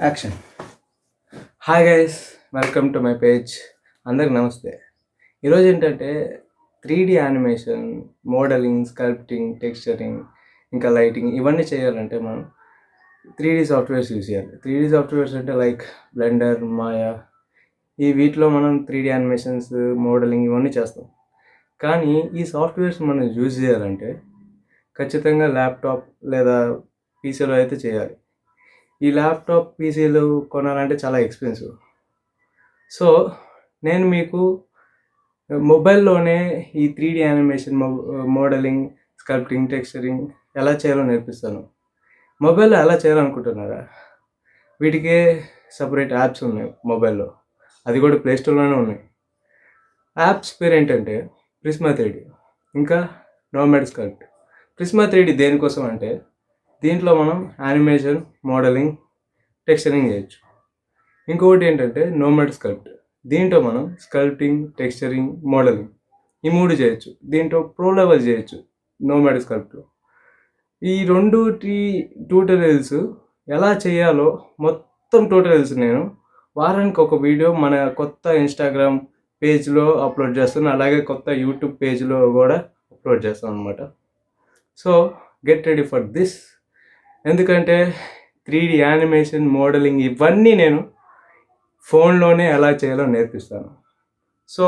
Action. Hi guys, welcome to my page. అందరికి నమస్తే. ఈరోజు ఏంటంటే 3D animation, modelling, sculpting, texturing, ఇంకా లైటింగ్ ఇవన్నీ చేయాలంటే మనం 3D సాఫ్ట్వేర్స్ యూజ్ చేయాలి. 3D సాఫ్ట్వేర్స్ అంటే లైక్ బ్లెండర్, మాయా, ఈ వీటిలో మనం 3D యానిమేషన్స్, మోడలింగ్ ఇవన్నీ చేస్తాం. కానీ ఈ సాఫ్ట్వేర్స్ మనం యూజ్ చేయాలంటే ఖచ్చితంగా ల్యాప్టాప్ లేదా పీసీలో అయితే చేయాలి. ఈ ల్యాప్టాప్ పీసీలు కొనాలంటే చాలా ఎక్స్పెన్సివ్. సో నేను మీకు మొబైల్లోనే ఈ 3D animation, modelling, sculpting, texturing ఎలా చేయాలో నేర్పిస్తాను. మొబైల్లో ఎలా చేయాలనుకుంటున్నారా? వీటికే సపరేట్ యాప్స్ ఉన్నాయి మొబైల్లో, అది కూడా ప్లేస్టోర్లోనే ఉన్నాయి. యాప్స్ పేరు ఏంటంటే ప్రిస్మా 3D, ఇంకా నోమాడ్ స్కల్ప్ట్. ప్రిస్మా 3D దేనికోసం అంటే దీంట్లో మనం యానిమేషన్, మోడలింగ్, టెక్స్చరింగ్ చేయొచ్చు. ఇంకొకటి ఏంటంటే నోమాడ్ స్కల్ప్ట్. దీంట్లో మనం స్కల్ప్టింగ్, టెక్స్చరింగ్, మోడలింగ్ ఈ 3 చేయొచ్చు. దీంట్లో ప్రో లెవెల్ చేయొచ్చు నోమాడ్ స్కల్ప్ట్లో. ఈ రెండు ట్యూటోరియల్స్ ఎలా చేయాలో మొత్తం ట్యూటోరియల్స్ నేను వారానికి ఒక వీడియో మన కొత్త ఇన్స్టాగ్రామ్ పేజ్లో అప్లోడ్ చేస్తాను, అలాగే కొత్త యూట్యూబ్ పేజ్లో కూడా అప్లోడ్ చేస్తాను అనమాట. So get ready for this. ఎందుకంటే 3D యానిమేషన్, మోడలింగ్ ఇవన్నీ నేను ఫోన్లోనే ఎలా చేయాలో నేర్పిస్తాను. సో